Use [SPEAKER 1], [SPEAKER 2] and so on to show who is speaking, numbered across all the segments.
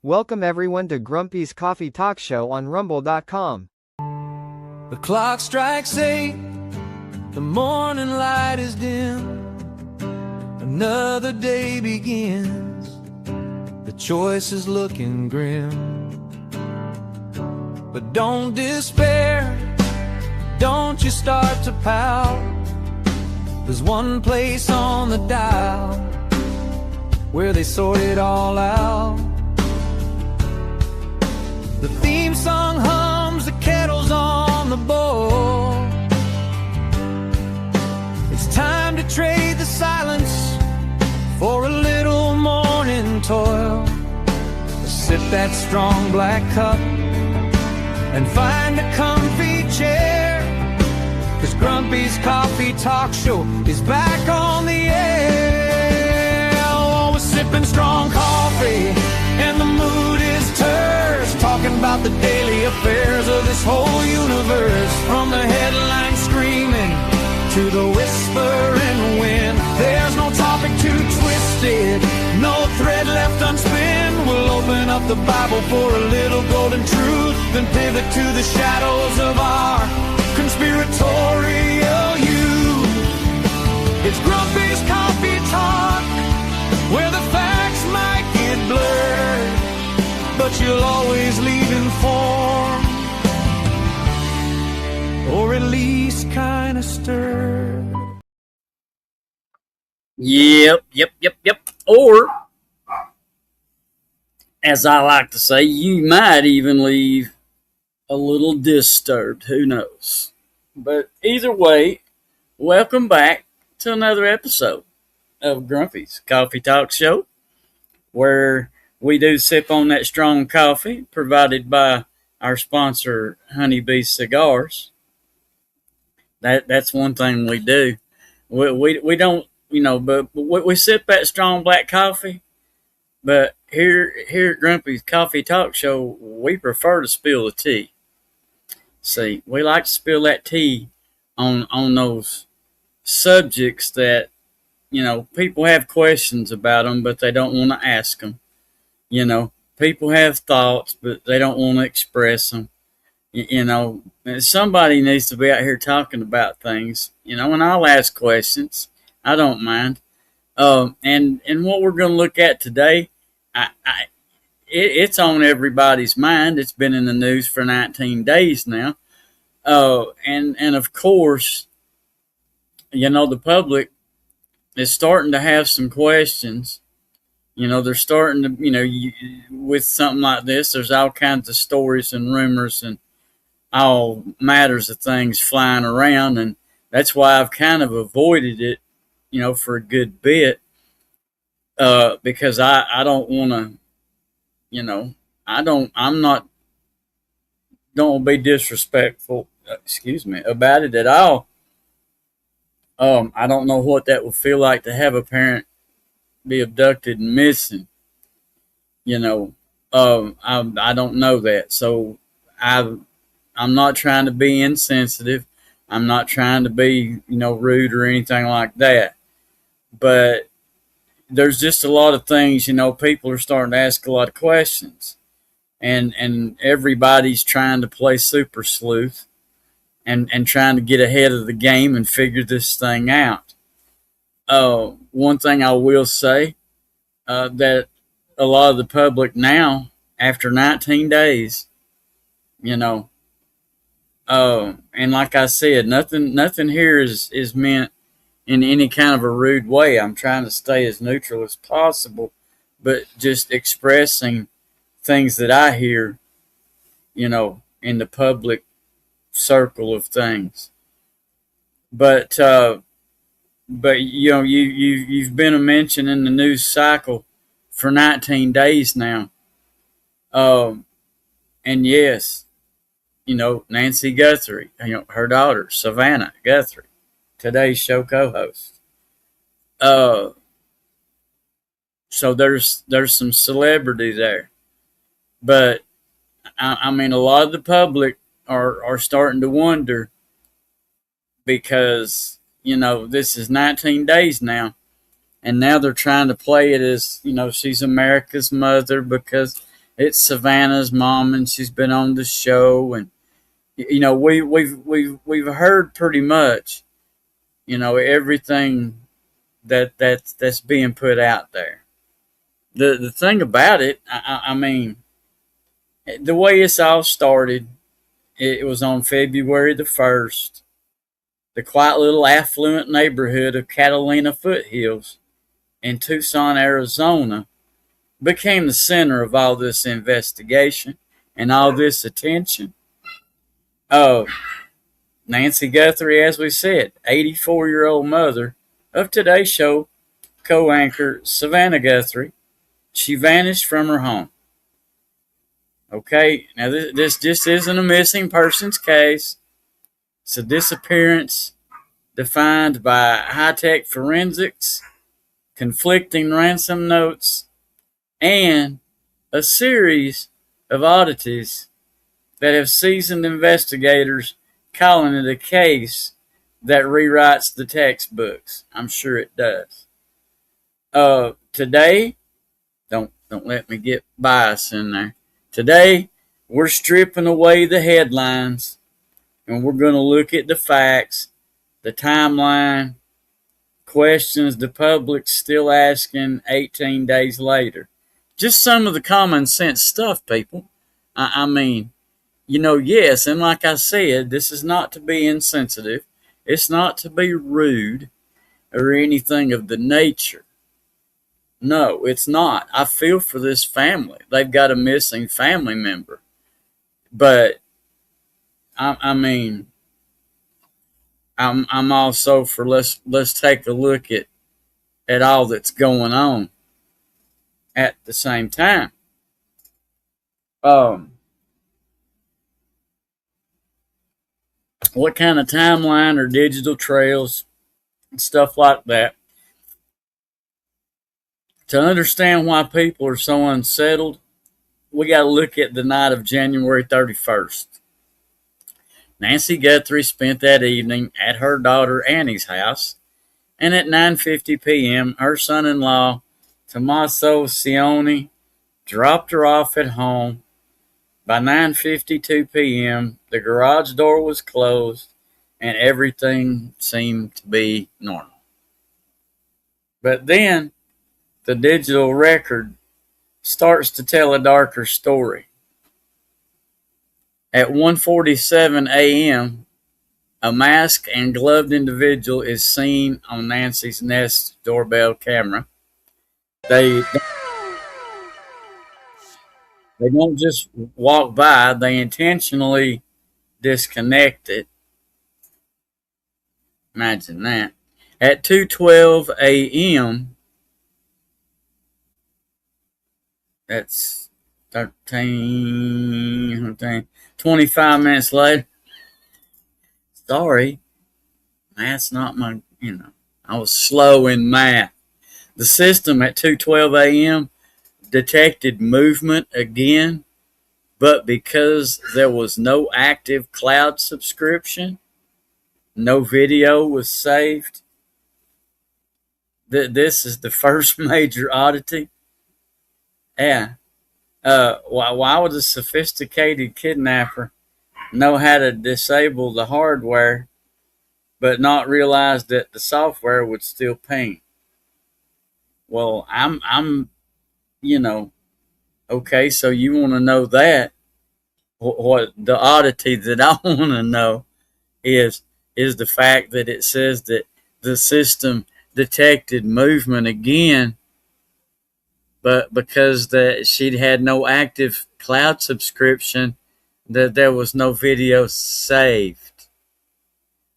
[SPEAKER 1] Welcome everyone to Grumpy's Coffee Talk Show on Rumble.com.
[SPEAKER 2] The clock strikes 8, the morning light is dim, another day begins, the choice is looking grim. But don't despair, don't you start to pout, there's one place on the dial where they sort it all out. The theme song hums, the kettle's on the boil. It's time to trade the silence for a little morning toil. Sip that strong black cup and find a comfy chair, 'cause Grumpy's Coffee Talk Show is back on the air. Oh, we're sipping strong coffee and the mood is terse, talking about the daily affairs of this whole universe, from the headlines screaming to the whispering wind. There's no topic too twisted, no thread left unspun. We'll open up the Bible for a little golden truth, then pivot to the shadows of our conspiratorial youth. It's Grumpy's Coffee Talk, where the facts might get blurred, but you'll always leave informed, or at least kind of stirred.
[SPEAKER 3] Yep. Or, as I like to say, you might even leave a little disturbed. Who knows? But either way, welcome back to another episode of Grumpy's Coffee Talk Show, where we do sip on that strong coffee provided by our sponsor, Honeybee Cigars. That's one thing we do. We don't, but we sip that strong black coffee. But here at Grumpy's Coffee Talk Show, we prefer to spill the tea. See, we like to spill that tea on those subjects that, people have questions about them, but they don't want to ask them. People have thoughts, but they don't want to express them. Somebody needs to be out here talking about things, and I'll ask questions. I don't mind. And what we're going to look at today, it's on everybody's mind. It's been in the news for 19 days now. And of course, the public is starting to have some questions. They're starting to, with something like this, there's all kinds of stories and rumors and all matters of things flying around. And that's why I've kind of avoided it, for a good bit, because I don't want to, don't be disrespectful, about it at all. I don't know what that would feel like to have a parent be abducted and missing. I don't know that. So I'm not trying to be insensitive. I'm not trying to be, rude or anything like that. But there's just a lot of things, people are starting to ask a lot of questions. And everybody's trying to play super sleuth and trying to get ahead of the game and figure this thing out. One thing I will say, that a lot of the public now, after 19 days, and like I said, nothing here is meant in any kind of a rude way. I'm trying to stay as neutral as possible, but just expressing things that I hear, in the public circle of things. But you've been a mention in the news cycle for 19 days now. And yes, Nancy Guthrie, her daughter, Savannah Guthrie, today's show co-host. So there's some celebrity there. But, a lot of the public are starting to wonder, because, this is 19 days now. And now they're trying to play it as, she's America's mother because It's Savannah's mom, and she's been on the show, and we've heard pretty much everything that's being put out there. The thing about it, I mean, the way it's all started, it was on February the 1st. The quiet little affluent neighborhood of Catalina Foothills in Tucson, Arizona, became the center of all this investigation and all this attention. Oh, Nancy Guthrie, as we said, 84-year-old mother of today's show co-anchor Savannah Guthrie, she vanished from her home. Okay, now this just isn't a missing persons case. It's a disappearance defined by high-tech forensics, conflicting ransom notes, and a series of oddities that have seasoned investigators calling it a case that rewrites the textbooks. I'm sure it does. Today, don't let me get bias in there. Today, we're stripping away the headlines, and we're going to look at the facts, the timeline, questions the public's still asking 18 days later. Just some of the common sense stuff, people. I mean, yes, and like I said, this is not to be insensitive. It's not to be rude or anything of the nature. No, it's not. I feel for this family. They've got a missing family member. But, I mean, I'm also for let's take a look at all that's going on at the same time. What kind of timeline or digital trails and stuff like that to understand why people are so unsettled? We got to look at the night of January 31st. Nancy Guthrie spent that evening at her daughter Annie's house, and at 9:50 p.m., her son-in-law, Tommaso Cioni, dropped her off at home. By 9:52 p.m., the garage door was closed, and everything seemed to be normal. But then, the digital record starts to tell a darker story. At 1:47 a.m., a masked and gloved individual is seen on Nancy's Nest doorbell camera. They don't just walk by, they intentionally disconnect it. Imagine that. At 2:12 a.m., that's 25 minutes later. Sorry, math's not my, I was slow in math. The system at 2:12 a.m. detected movement again, but because there was no active cloud subscription, no video was saved. This is the first major oddity. Yeah. Why would a sophisticated kidnapper know how to disable the hardware, but not realize that the software would still ping? Well, I'm, okay. So you want to know that? What the oddity that I want to know is the fact that it says that the system detected movement again, but because she'd had no active cloud subscription, that there was no video saved.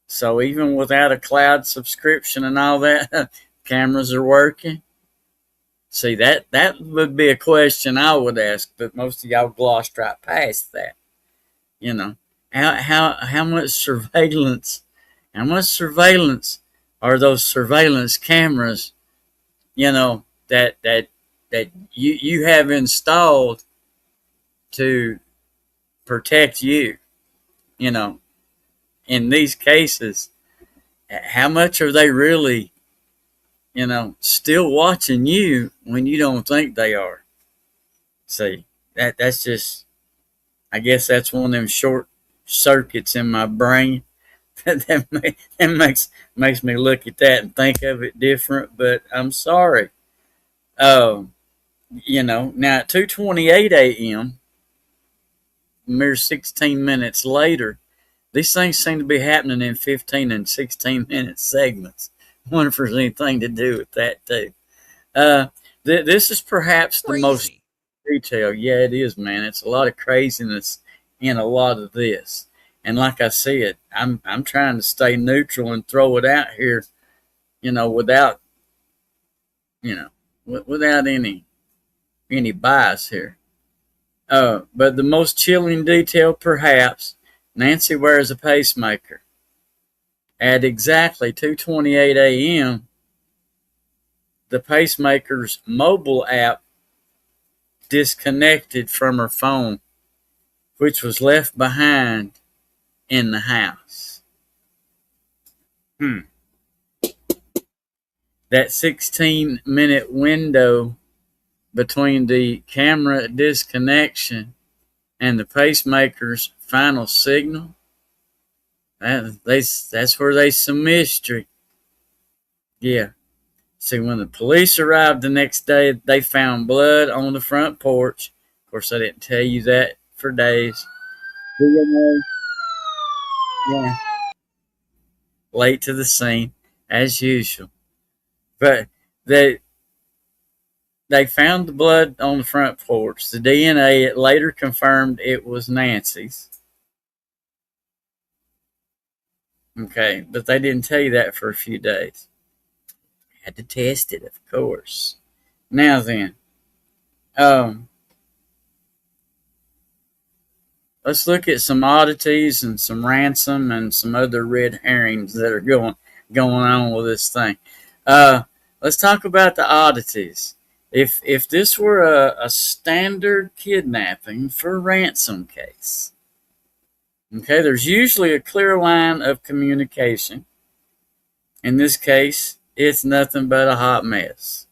[SPEAKER 3] So even without a cloud subscription and all that, cameras are working. See, that would be a question I would ask, but most of y'all glossed right past that. How much surveillance? How much surveillance are those surveillance cameras? That you have installed to protect you. In these cases, how much are they really, still watching you when you don't think they are? See, that's just, I guess that's one of them short circuits in my brain that makes me look at that and think of it different. But I'm sorry. Um, now at 2:28 a.m., mere 16 minutes later, these things seem to be happening in 15 and 16-minute segments. I wonder if there's anything to do with that too. Uh, this is perhaps the most detailed. Yeah, it is, man. It's a lot of craziness in a lot of this. And like I said, I'm trying to stay neutral and throw it out here, without without any bias here. But the most chilling detail, perhaps, Nancy wears a pacemaker. At exactly 2:28 a.m., the pacemaker's mobile app disconnected from her phone, which was left behind in the house. That 16-minute window between the camera disconnection and the pacemaker's final signal, that's where there's some mystery. Yeah. See, when the police arrived the next day, they found blood on the front porch. Of course, I didn't tell you that for days. DNA, yeah, late to the scene, as usual. But they found the blood on the front porch. The DNA, it later confirmed it was Nancy's. Okay, but they didn't tell you that for a few days. Had to test it, of course. Now then, let's look at some oddities and some ransom and some other red herrings that are going on with this thing. Let's talk about the oddities. If this were a standard kidnapping for ransom case, okay, there's usually a clear line of communication. In this case, it's nothing but a hot mess.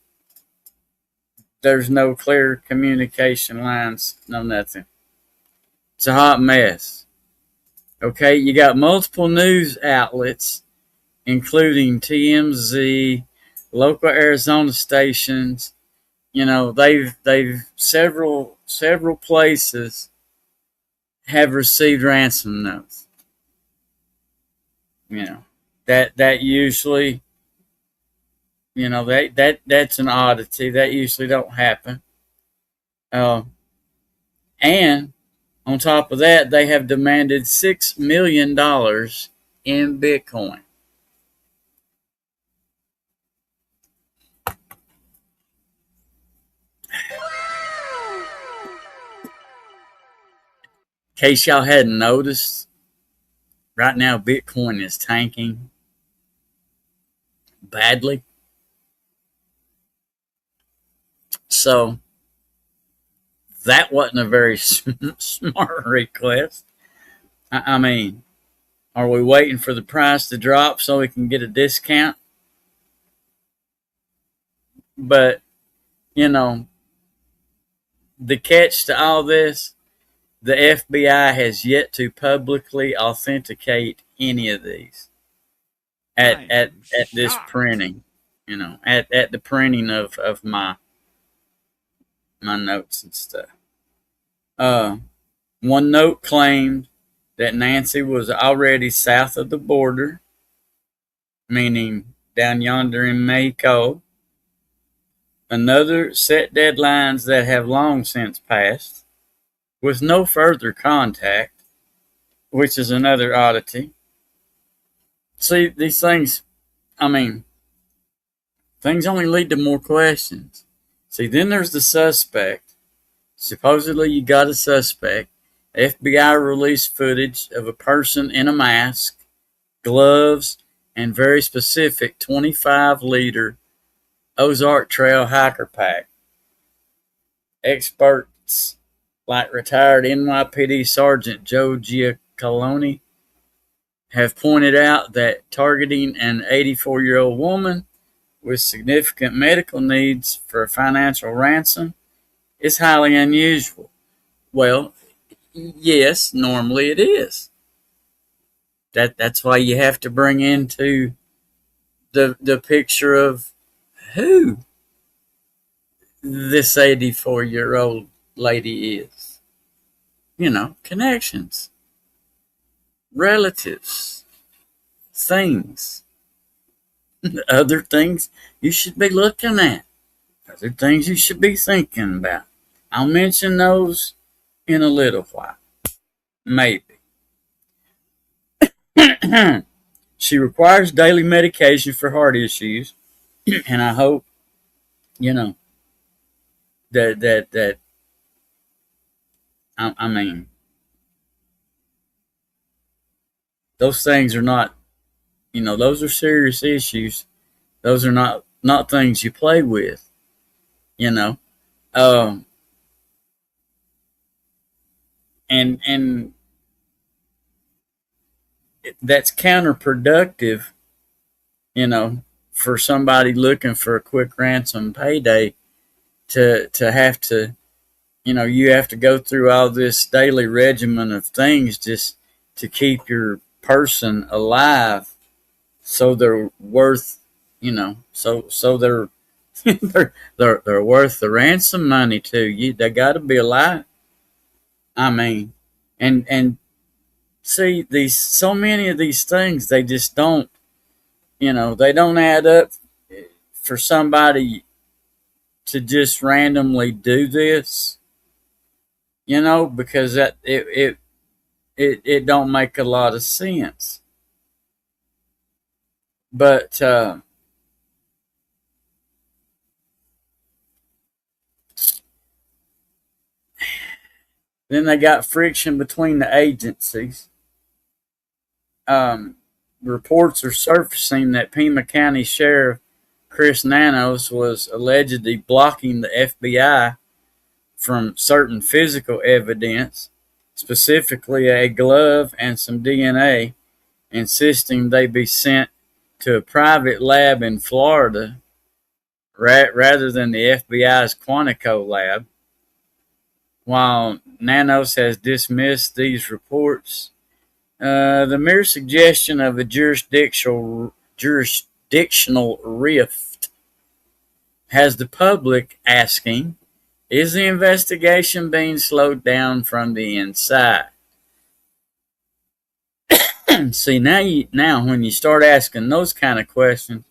[SPEAKER 3] There's no clear communication lines, no nothing. It's a hot mess. Okay, you got multiple news outlets, including TMZ, local Arizona stations. They've several places have received ransom notes. That usually, that's an oddity. That usually don't happen. And on top of that, they have demanded $6 million in Bitcoin. In case y'all hadn't noticed, right now Bitcoin is tanking badly. So that wasn't a very smart request. I mean, are we waiting for the price to drop so we can get a discount? But, the catch to all this, the FBI has yet to publicly authenticate any of these at this printing, at the printing of my notes and stuff. One note claimed that Nancy was already south of the border, meaning down yonder in Mexico. Another set deadlines that have long since passed, with no further contact, which is another oddity. See, these things, things only lead to more questions. See, then there's the suspect. Supposedly you got a suspect. FBI released footage of a person in a mask, gloves, and very specific 25-liter Ozark Trail hiker pack. Experts like retired NYPD Sergeant Joe Giacalone have pointed out that targeting an 84-year-old woman with significant medical needs for a financial ransom is highly unusual. Well, yes, normally it is. That's why you have to bring into the picture of who this 84-year-old lady is. Connections, relatives, things, other things you should be looking at, other things you should be thinking about. I'll mention those in a little while, maybe. She requires daily medication for heart issues, and I hope you know that I mean those things are not, those are serious issues. Those are not things you play with. You know, um, and that's counterproductive. For somebody looking for a quick ransom payday to have to, you have to go through all this daily regimen of things just to keep your person alive, so they're worth, so they're they're worth the ransom money to you. They got to be alive. I mean, and see, these so many of these things, they just don't, they don't add up for somebody to just randomly do this, because that it don't make a lot of sense. But then they got friction between the agencies. Reports are surfacing that Pima County Sheriff Chris Nanos was allegedly blocking the FBI from certain physical evidence, specifically a glove and some DNA, insisting they be sent to a private lab in Florida rather than the FBI's Quantico lab. While Nanos has dismissed these reports, the mere suggestion of a jurisdictional rift has the public asking, is the investigation being slowed down from the inside? See, now when you start asking those kind of questions,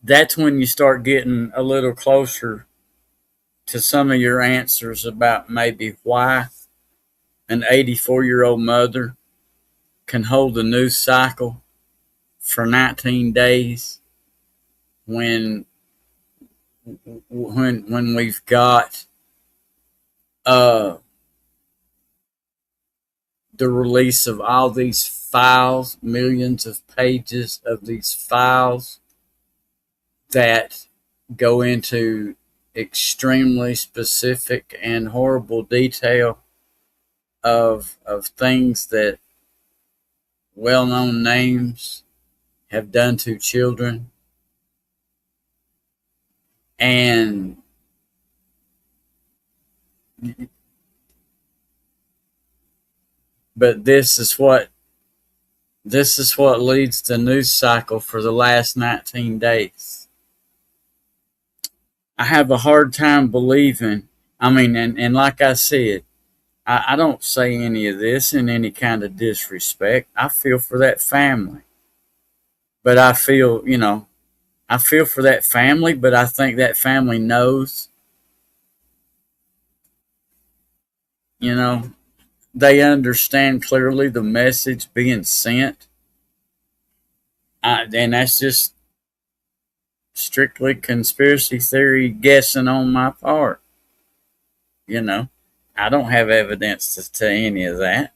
[SPEAKER 3] that's when you start getting a little closer to some of your answers about maybe why an 84-year-old mother can hold a news cycle for 19 days when we've got the release of all these files, millions of pages of these files that go into extremely specific and horrible detail of things that well-known names have done to children. And but this is what leads the news cycle for the last 19 days. I have a hard time believing. I mean, and like I said, I don't say any of this in any kind of disrespect. I feel for that family. But I feel for that family, but I think that family knows, they understand clearly the message being sent. And that's just strictly conspiracy theory guessing on my part. I don't have evidence to any of that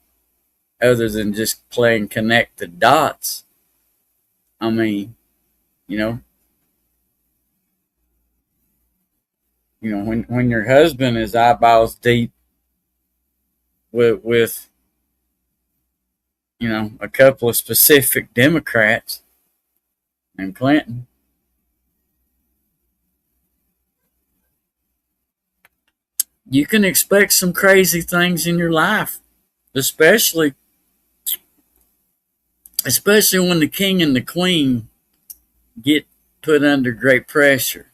[SPEAKER 3] other than just playing connect the dots. I mean, when your husband is eyeballs deep with a couple of specific Democrats and Clinton, you can expect some crazy things in your life, especially when the king and the queen get put under great pressure,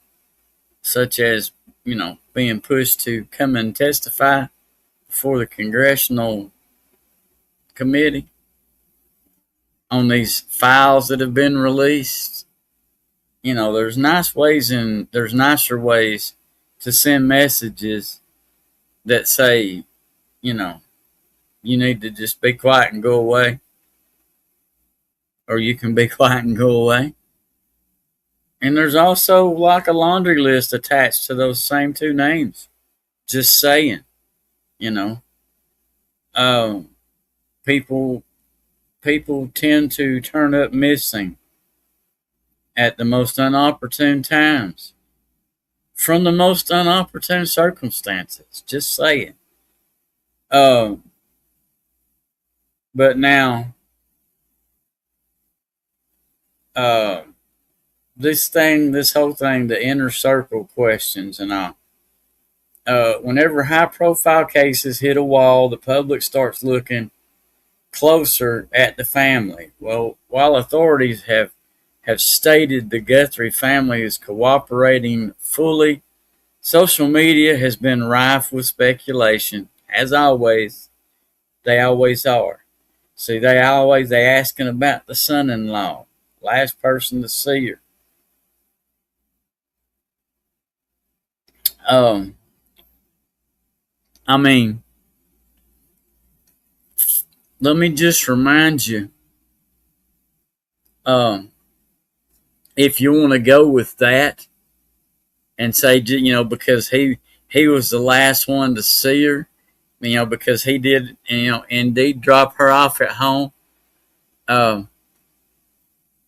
[SPEAKER 3] such as, being pushed to come and testify before the congressional committee on these files that have been released. There's there's nicer ways to send messages that say, you need to just be quiet and go away, or you can be quiet and go away. And there's also like a laundry list attached to those same two names. Just saying, you know, um, people people tend to turn up missing at the most unopportune times from the most unopportune circumstances. Just saying. Um, but now, uh, this whole thing, the inner circle questions and all. Whenever high profile cases hit a wall, the public starts looking closer at the family. Well, while authorities have stated the Guthrie family is cooperating fully, social media has been rife with speculation. As always, they always are. See, they asking about the son-in-law, last person to see her. Um, I mean, let me just remind you, um, if you want to go with that and say, because he was the last one to see her, because he did, indeed drop her off at home. Um,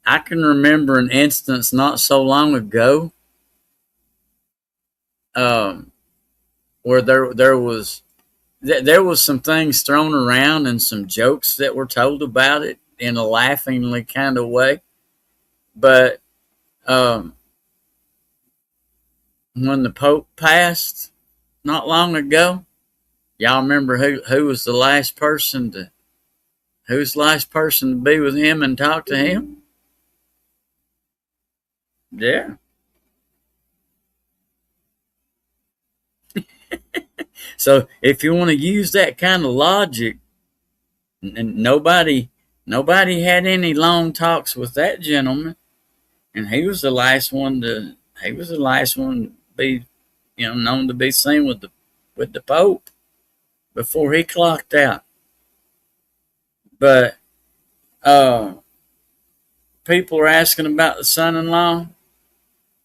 [SPEAKER 3] I can remember an instance not so long ago, um, where there was some things thrown around and some jokes that were told about it in a laughingly kind of way. But um, when the Pope passed not long ago, y'all remember who was the last person to be with him and talk to him? Yeah. So if you want to use that kind of logic, and nobody had any long talks with that gentleman, and he was the last one to be, known to be seen with the Pope before he clocked out. But people are asking about the son-in-law,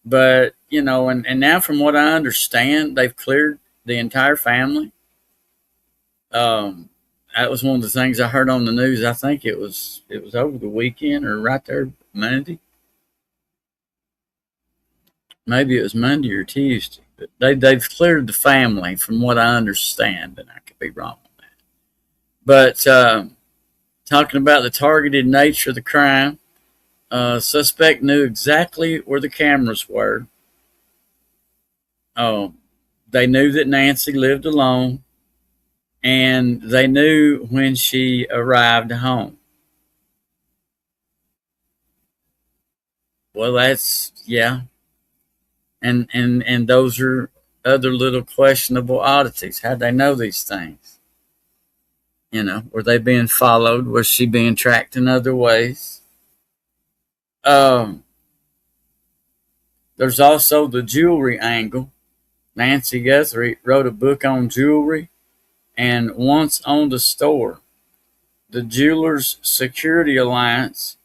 [SPEAKER 3] but and now from what I understand, they've cleared the entire family. That was one of the things I heard on the news. I think it was over the weekend or right there Monday. Maybe it was Monday or Tuesday. But they've cleared the family from what I understand, and I could be wrong on that. But talking about the targeted nature of the crime, suspect knew exactly where the cameras were. They knew that Nancy lived alone, and they knew when she arrived home. Well, that's, yeah. And those are other little questionable oddities. How'd they know these things? Were they being followed? Was she being tracked in other ways? There's also the jewelry angle. Nancy Guthrie wrote a book on jewelry and once owned a store. The Jewelers Security Alliance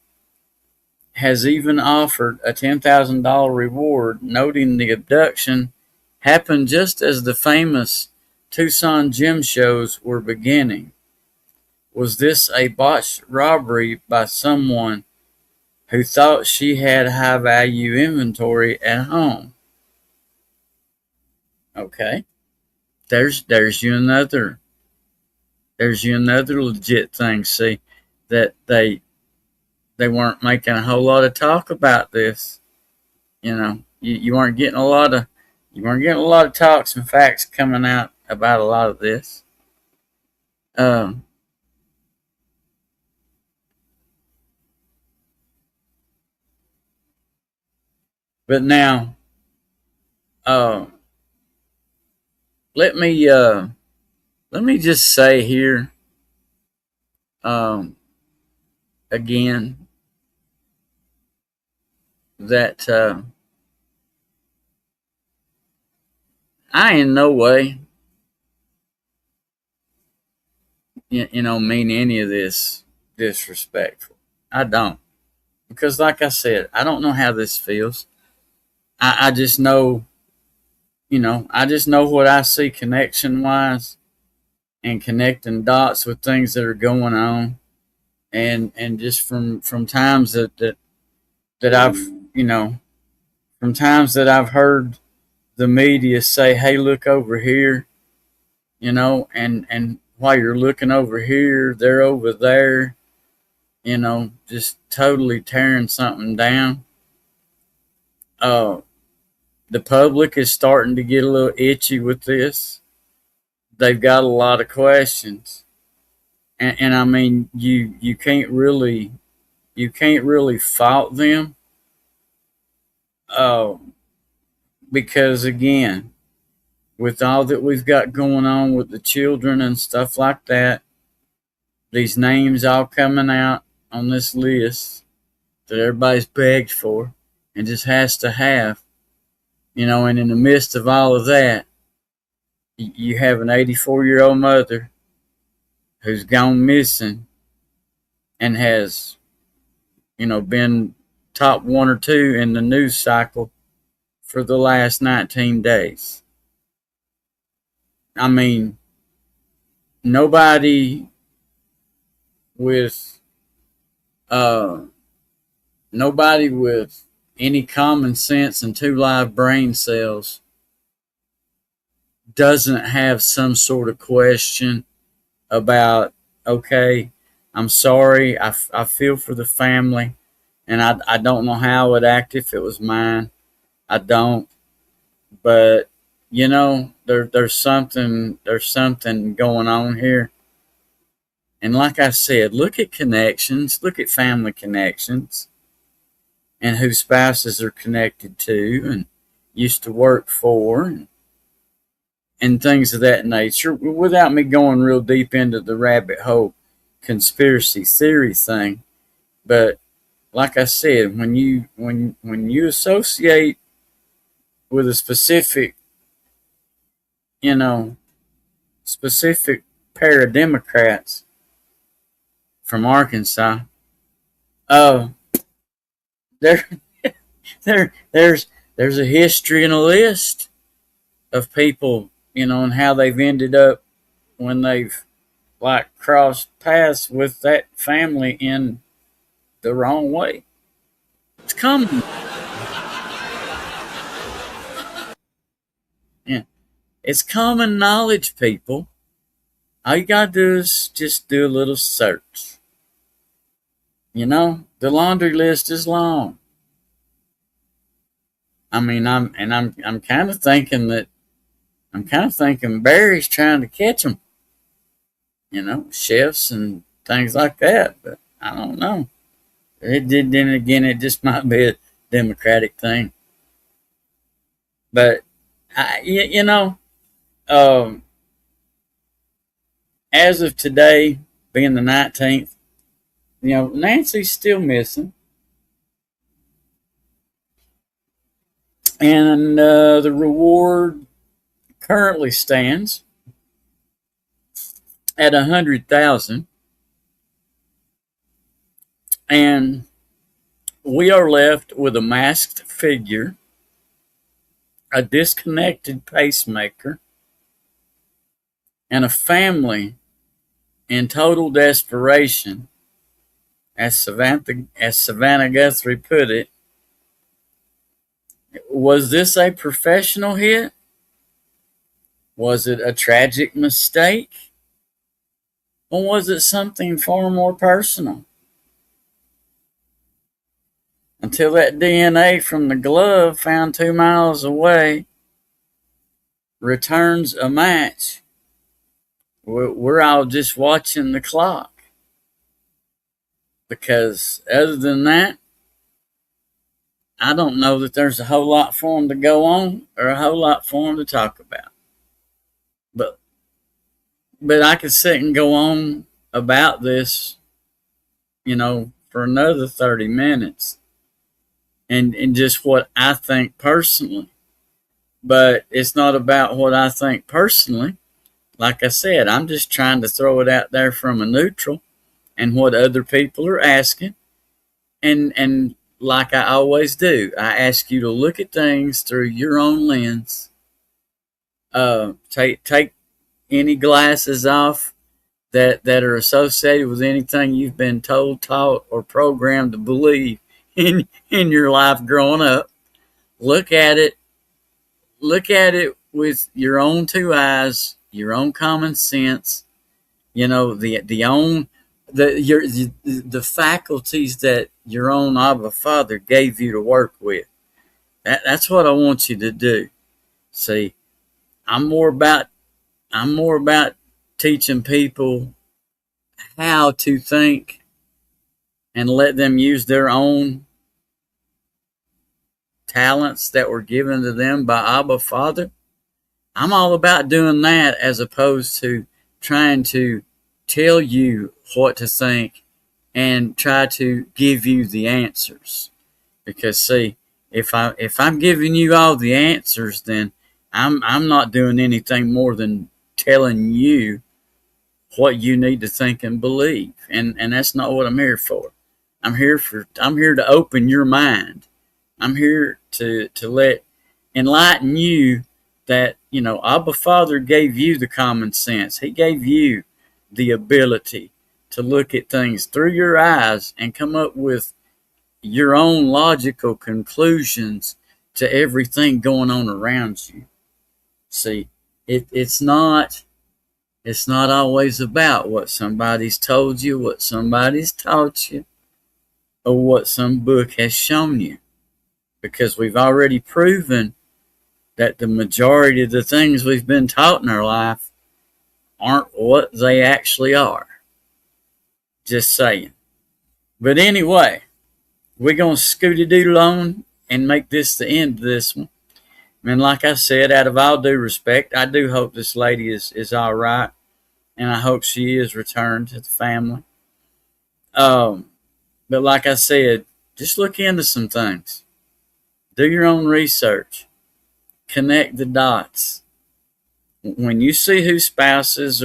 [SPEAKER 3] has even offered a $10,000 reward, noting the abduction happened just as the famous Tucson gem shows were beginning. Was this a botched robbery by someone who thought she had high value inventory at home? Okay. There's you another legit thing. See, that they weren't making a whole lot of talk about this. You weren't getting a lot of talks and facts coming out about a lot of this. Um, but now, uh, let me just say here, um, again, that I in no way, mean any of this disrespectful. I don't, because like I said, I don't know how this feels. I just know, I just know what I see connection wise and connecting dots with things that are going on, and just from times that I've, from times that I've heard the media say, "Hey, look over here," and while you're looking over here, they're over there, just totally tearing something down. Uh, the public is starting to get a little itchy with this. They've got a lot of questions, and I mean, you can't really fault them, uh, because again, with all that we've got going on with the children and stuff like that, these names all coming out on this list that everybody's begged for and just has to have, and in the midst of all of that, you have an 84-year-old mother who's gone missing and has, been top one or two in the news cycle for the last 19 days. I mean, nobody with uh, nobody with any common sense and two live brain cells doesn't have some sort of question about, okay, I'm sorry, I feel for the family, and I don't know how I would act if it was mine. I don't, but there's something going on here. And like I said, look at connections, look at family connections, and who spouses are connected to and used to work for, and things of that nature, without me going real deep into the rabbit hole conspiracy theory thing. But like I said, when you associate with a specific, specific pair of Democrats from Arkansas, oh, there there's a history and a list of people, and how they've ended up when they've like crossed paths with that family in the wrong way. It's common. Yeah. It's common knowledge, people. All you gotta do is just do a little search. The laundry list is long. I mean, I'm kind of thinking Barry's trying to catch them. Chefs and things like that. But I don't know. Then again, it just might be a Democratic thing. But um, as of today, being the 19th, Nancy's still missing, and the reward currently stands at 100,000, and we are left with a masked figure, a disconnected pacemaker, and a family in total desperation, as Savannah Guthrie put it. Was this a professional hit? Was it a tragic mistake? Or was it something far more personal? Until that DNA from the glove found 2 miles away returns a match, we're all just watching the clock. Because other than that, I don't know that there's a whole lot for them to go on or a whole lot for them to talk about. But I could sit and go on about this, for another 30 minutes and just what I think personally. But it's not about what I think personally. Like I said, I'm just trying to throw it out there from a neutral and what other people are asking. And like I always do, I ask you to look at things through your own lens. Take any glasses off that are associated with anything you've been told, taught, or programmed to believe in your life growing up. Look at it with your own two eyes, your own common sense, the faculties that your own Abba Father gave you to work with. That's what I want you to do. See, I'm more about teaching people how to think and let them use their own talents that were given to them by Abba Father. I'm all about doing that as opposed to trying to tell you what to think and try to give you the answers. Because see, if I'm giving you all the answers, then I'm not doing anything more than telling you what you need to think and believe. And that's not what I'm here for. I'm here to open your mind. I'm here to enlighten you that, Abba Father gave you the common sense. He gave you the ability to look at things through your eyes and come up with your own logical conclusions to everything going on around you. See, it's not always about what somebody's told you, what somebody's taught you, or what some book has shown you. Because we've already proven that the majority of the things we've been taught in our life aren't what they actually are. Just saying. But anyway, we're going to scooty-doodle on and make this the end of this one. And like I said, out of all due respect, I do hope this lady is all right. And I hope she is returned to the family. But like I said, just look into some things. Do your own research. Connect the dots. When you see who spouses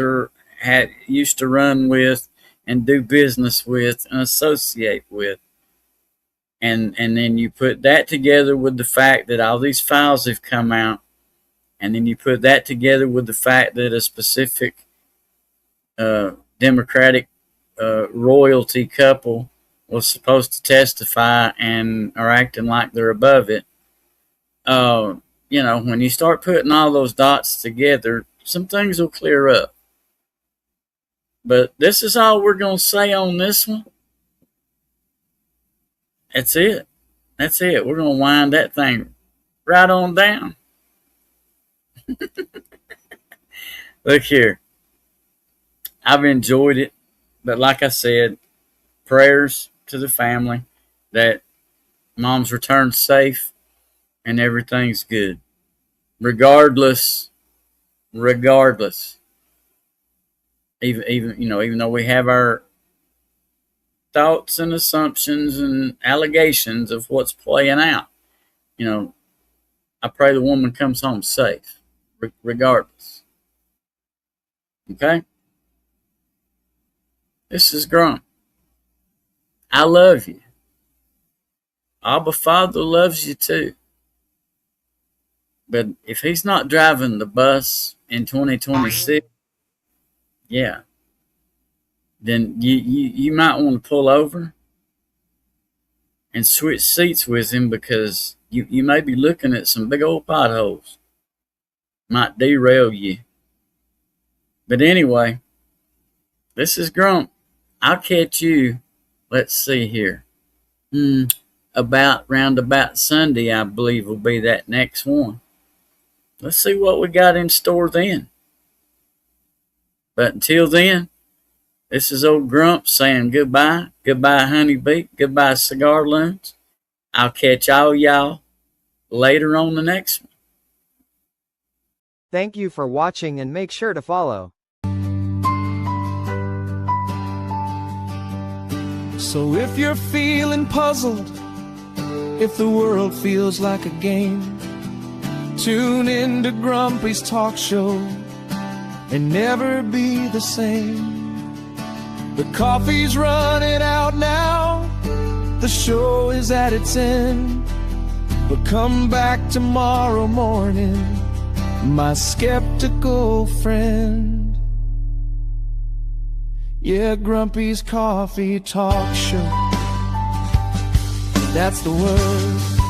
[SPEAKER 3] used to run with and do business with and associate with, and then you put that together with the fact that all these files have come out, and then you put that together with the fact that a specific Democratic royalty couple was supposed to testify and are acting like they're above it. When you start putting all those dots together, some things will clear up. But this is all we're going to say on this one. That's it. We're going to wind that thing right on down. Look here. I've enjoyed it. But like I said, prayers to the family that mom's returned safe and everything's good. Regardless, even though we have our thoughts and assumptions and allegations of what's playing out, I pray the woman comes home safe, regardless. Okay? This is Grump. I love you. Abba Father loves you too. But if he's not driving the bus in 2026, yeah, then you might want to pull over and switch seats with him, because you may be looking at some big old potholes. Might derail you. But anyway, this is Grump. I'll catch you, let's see here, round about Sunday, I believe, will be that next one. Let's see what we got in store then. But until then, this is old Grump saying goodbye. Goodbye, Honeybee. Goodbye, Cigar Loons. I'll catch all y'all later on the next one.
[SPEAKER 1] Thank you for watching and make sure to follow.
[SPEAKER 2] So if you're feeling puzzled, if the world feels like a game, tune in to Grumpy's talk show and never be the same. The coffee's running out now, the show is at its end, but come back tomorrow morning, my skeptical friend. Yeah, Grumpy's Coffee Talk Show, that's the word.